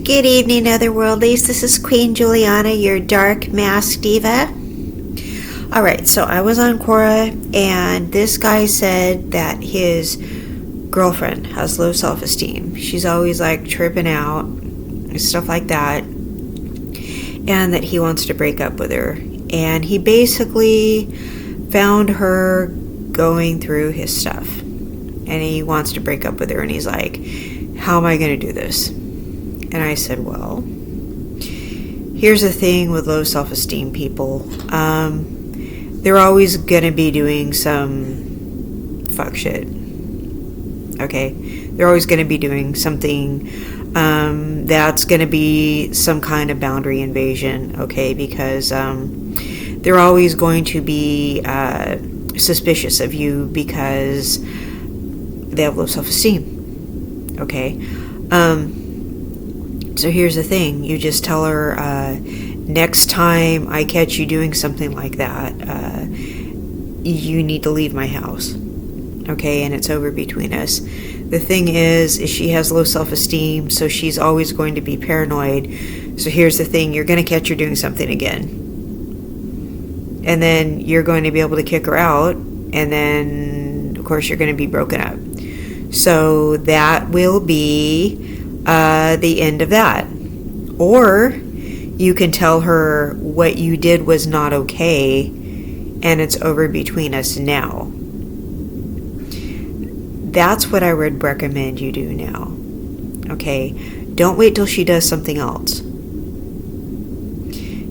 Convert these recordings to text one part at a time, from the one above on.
Good evening, otherworldlies. This is Queen Juliana, your dark mask diva. Alright, so I was on Quora, and this guy said that his girlfriend has low self-esteem. She's always like tripping out, and stuff like that, and that he wants to break up with her. And he basically found her going through his stuff, and he wants to break up with her, and he's like, how am I going to do this? And I said, well, here's the thing with low self-esteem people. They're always going to be doing some fuck shit. Okay? They're always going to be doing something that's going to be some kind of boundary invasion. Okay? Because they're always going to be suspicious of you because they have low self-esteem. Okay? So here's the thing. You just tell her, next time I catch you doing something like that, you need to leave my house. Okay? And it's over between us. The thing is she has low self-esteem, so she's always going to be paranoid. So here's the thing. You're going to catch her doing something again. And then you're going to be able to kick her out. And then, of course, you're going to be broken up. So that will be the end of that. Or you can tell her what you did was not okay and it's over between us now. That's what I would recommend you do now. Okay? Don't wait till she does something else.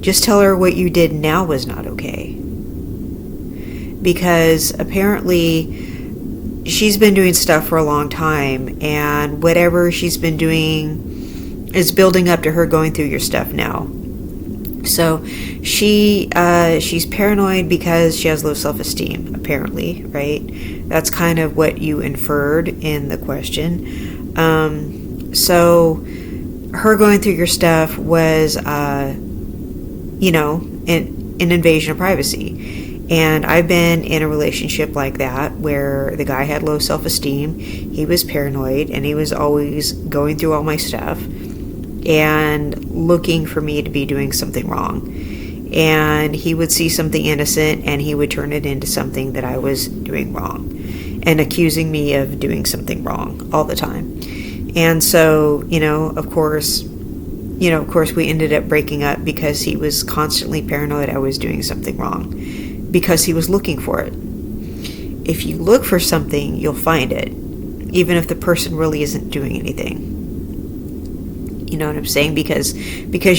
Just tell her what you did now was not okay. Because apparently she's been doing stuff for a long time, and whatever she's been doing is building up to her going through your stuff now. So she's paranoid because she has low self-esteem, apparently, right? That's kind of what you inferred in the question. So her going through your stuff was, an invasion of privacy. And I've been in a relationship like that where the guy had low self-esteem, he was paranoid, and he was always going through all my stuff and looking for me to be doing something wrong. And he would see something innocent and he would turn it into something that I was doing wrong and accusing me of doing something wrong all the time. And so, of course, we ended up breaking up because he was constantly paranoid I was doing something wrong. Because he was looking for it. If you look for something, you'll find it, even if the person really isn't doing anything. You know what I'm saying? Because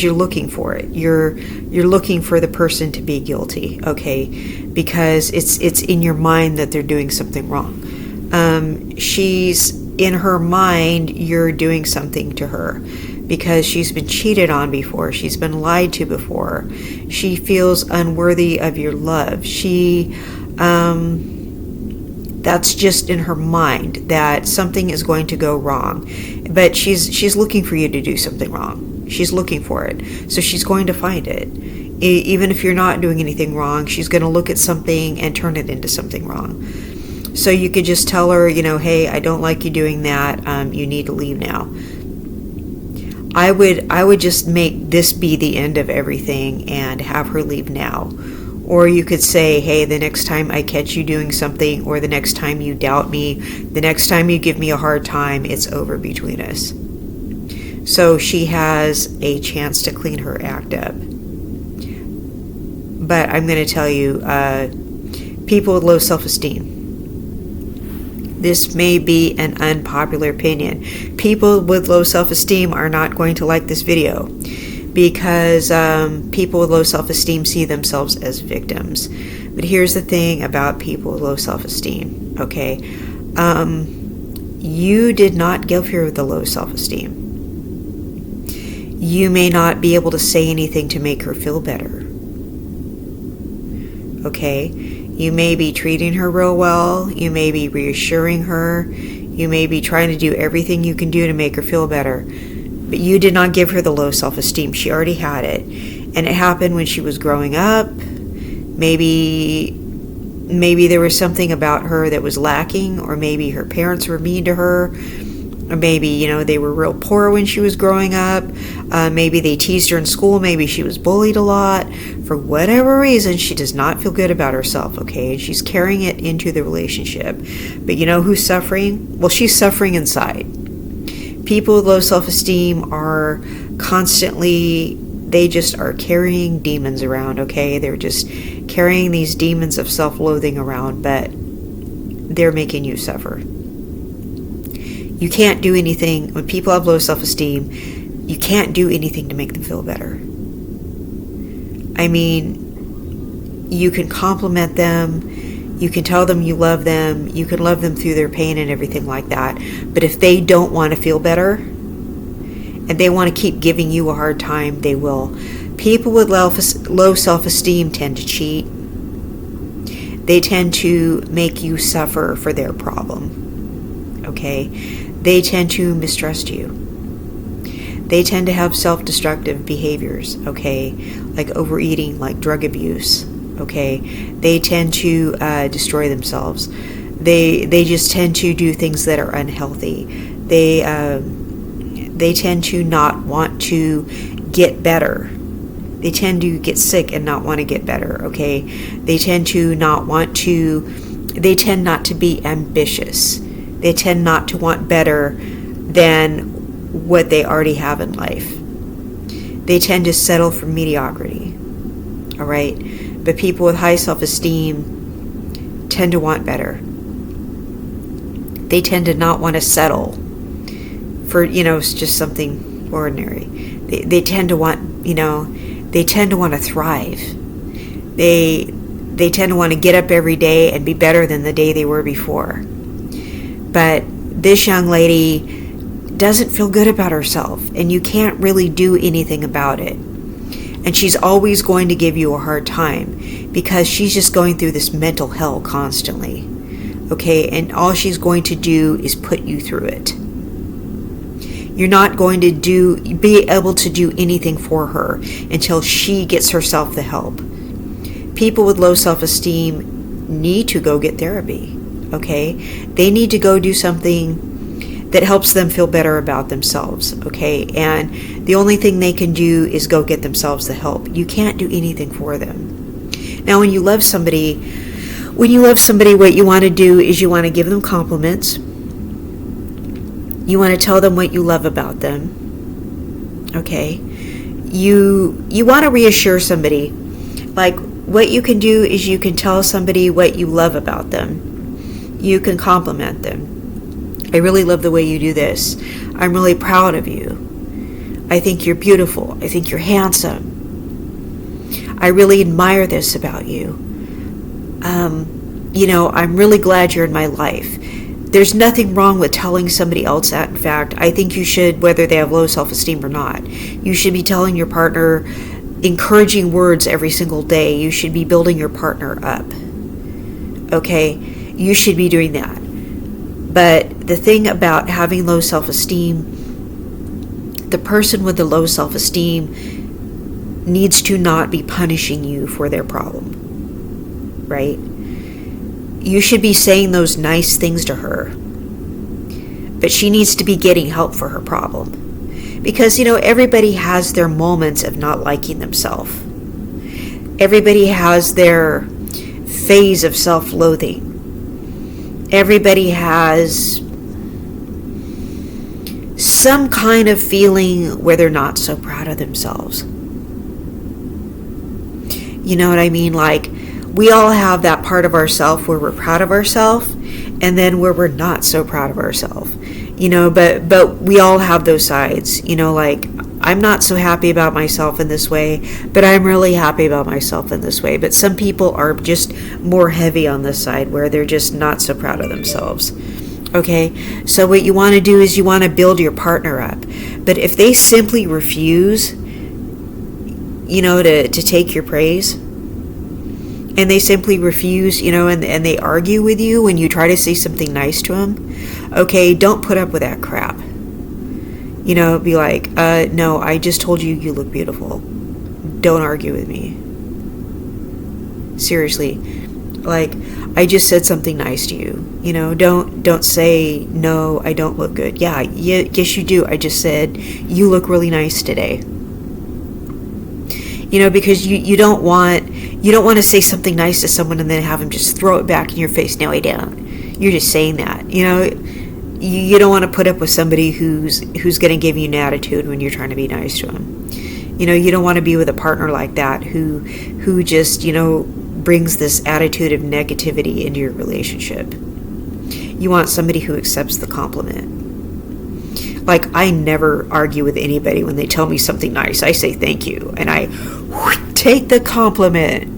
you're looking for it. You're looking for the person to be guilty, okay? Because it's in your mind that they're doing something wrong. She's in her mind, you're doing something to her. Because she's been cheated on before. She's been lied to before. She feels unworthy of your love. That's just in her mind that something is going to go wrong. But she's looking for you to do something wrong. She's looking for it. So she's going to find it. Even if you're not doing anything wrong, she's going to look at something and turn it into something wrong. So you could just tell her, hey, I don't like you doing that. You need to leave now. I would just make this be the end of everything and have her leave now. Or you could say, hey, the next time I catch you doing something, or the next time you doubt me, the next time you give me a hard time, it's over between us. So she has a chance to clean her act up. But I'm going to tell you, people with low self-esteem, this may be an unpopular opinion. People with low self-esteem are not going to like this video because people with low self-esteem see themselves as victims. But here's the thing about people with low self-esteem, okay? You did not give her the low self-esteem. You may not be able to say anything to make her feel better, okay? You may be treating her real well. You may be reassuring her. You may be trying to do everything you can do to make her feel better. But you did not give her the low self-esteem. She already had it. And it happened when she was growing up. Maybe there was something about her that was lacking, or maybe her parents were mean to her. Or maybe, they were real poor when she was growing up. Maybe they teased her in school. Maybe she was bullied a lot. For whatever reason, she does not feel good about herself, okay? And she's carrying it into the relationship. But you know who's suffering? Well, she's suffering inside. People with low self-esteem are constantly, they just are carrying demons around, okay? They're just carrying these demons of self-loathing around, but they're making you suffer. You can't do anything. When people have low self-esteem, you can't do anything to make them feel better. I mean, you can compliment them, you can tell them you love them, you can love them through their pain and everything like that. But if they don't want to feel better, and they want to keep giving you a hard time, they will. People with low self-esteem tend to cheat. They tend to make you suffer for their problem. Okay? They tend to mistrust you. They tend to have self-destructive behaviors, okay? Like overeating, like drug abuse, okay? They tend to destroy themselves. They just tend to do things that are unhealthy. They tend to not want to get better. They tend to get sick and not want to get better, okay? They tend not to be ambitious. They tend not to want better than what they already have in life. They tend to settle for mediocrity, all right? But people with high self-esteem tend to want better. They tend to not want to settle for, just something ordinary. They tend to want, they tend to want to thrive. They tend to want to get up every day and be better than the day they were before. But this young lady doesn't feel good about herself, and you can't really do anything about it. And she's always going to give you a hard time because she's just going through this mental hell constantly. Okay, and all she's going to do is put you through it. You're not going to be able to do anything for her until she gets herself the help. People with low self-esteem need to go get therapy. Okay, they need to go do something that helps them feel better about themselves. Okay, and the only thing they can do is go get themselves the help. You can't do anything for them. Now, when you love somebody, what you want to do is you want to give them compliments. You want to tell them what you love about them. Okay, you want to reassure somebody. Like, what you can do is you can tell somebody what you love about them. You can compliment them. I really love the way you do this. I'm really proud of you. I think you're beautiful. I think you're handsome. I really admire this about you. I'm really glad you're in my life. There's nothing wrong with telling somebody else that. In fact, I think you should, whether they have low self-esteem or not. You should be telling your partner encouraging words every single day. You should be building your partner up. Okay? You should be doing that. But the thing about having low self-esteem, the person with the low self-esteem needs to not be punishing you for their problem, right? You should be saying those nice things to her, but she needs to be getting help for her problem. Because, everybody has their moments of not liking themselves. Everybody has their phase of self-loathing. Everybody has some kind of feeling where they're not so proud of themselves. You know what I mean? Like, we all have that part of ourselves where we're proud of ourselves, and then where we're not so proud of ourselves. But we all have those sides. Like, I'm not so happy about myself in this way, but I'm really happy about myself in this way. But some people are just more heavy on this side where they're just not so proud of themselves. Okay, so what you want to do is you want to build your partner up. But if they simply refuse, to take your praise, and they simply refuse, and they argue with you when you try to say something nice to them, okay, don't put up with that crap. Be like, no, I just told you you look beautiful. Don't argue with me. Seriously. Like, I just said something nice to you. Don't say, no, I don't look good. Yeah, yes you do. I just said, you look really nice today. Because you don't want to say something nice to someone and then have them just throw it back in your face. No, I don't. You're just saying that. You don't want to put up with somebody who's going to give you an attitude when you're trying to be nice to them. You don't want to be with a partner like that who just, brings this attitude of negativity into your relationship. You want somebody who accepts the compliment. Like, I never argue with anybody when they tell me something nice. I say thank you, and I take the compliment.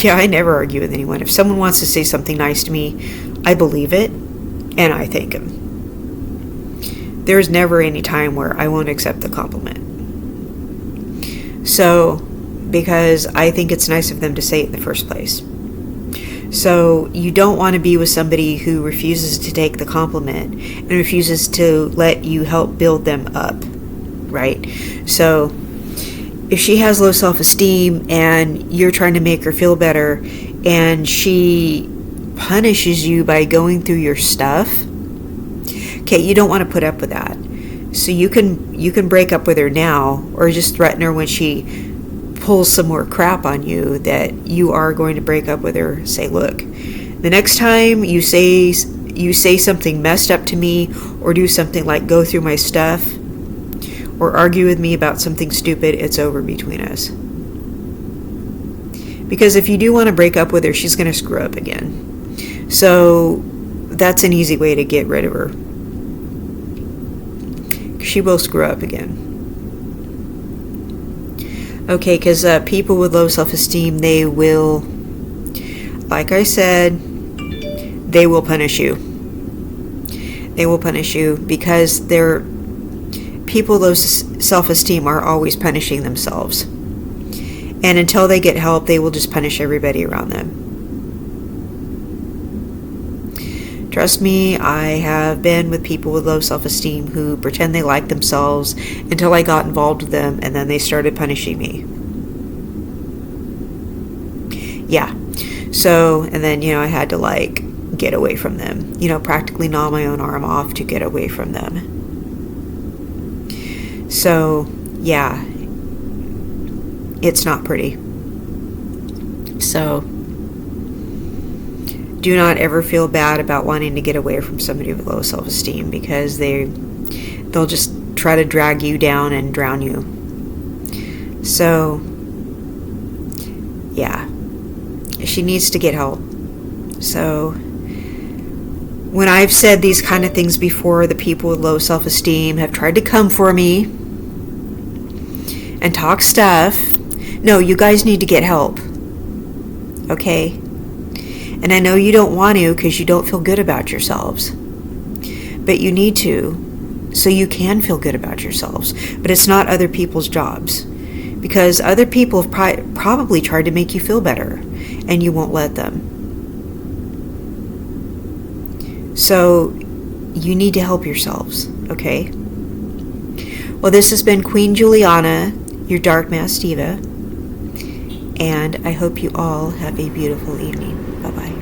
Yeah, I never argue with anyone. If someone wants to say something nice to me, I believe it, and I thank them. There's never any time where I won't accept the compliment. So, because I think it's nice of them to say it in the first place. So, you don't want to be with somebody who refuses to take the compliment and refuses to let you help build them up, right? So, if she has low self-esteem and you're trying to make her feel better and she punishes you by going through your stuff, okay, you don't want to put up with that. So you can break up with her now, or just threaten her when she pulls some more crap on you that you are going to break up with her. Say, look, the next time you say something messed up to me, or do something like go through my stuff, or argue with me about something stupid, it's over between us. Because if you do want to break up with her, she's going to screw up again. So that's an easy way to get rid of her. She will screw up again. Okay, because people with low self-esteem, they will, like I said, they will punish you. They will punish you because people with low self-esteem are always punishing themselves. And until they get help, they will just punish everybody around them. Trust me, I have been with people with low self-esteem who pretend they like themselves until I got involved with them, and then they started punishing me. Yeah. So, and then, I had to get away from them. Practically gnaw my own arm off to get away from them. So, yeah. It's not pretty. So, do not ever feel bad about wanting to get away from somebody with low self-esteem, because they'll just try to drag you down and drown you. So, yeah, she needs to get help. So, when I've said these kind of things before, the people with low self-esteem have tried to come for me and talk stuff. No, you guys need to get help. Okay? And I know you don't want to because you don't feel good about yourselves. But you need to, so you can feel good about yourselves. But it's not other people's jobs. Because other people have probably tried to make you feel better, and you won't let them. So you need to help yourselves, okay? Well, this has been Queen Juliana, your Dark Mass Diva. And I hope you all have a beautiful evening. Bye-bye.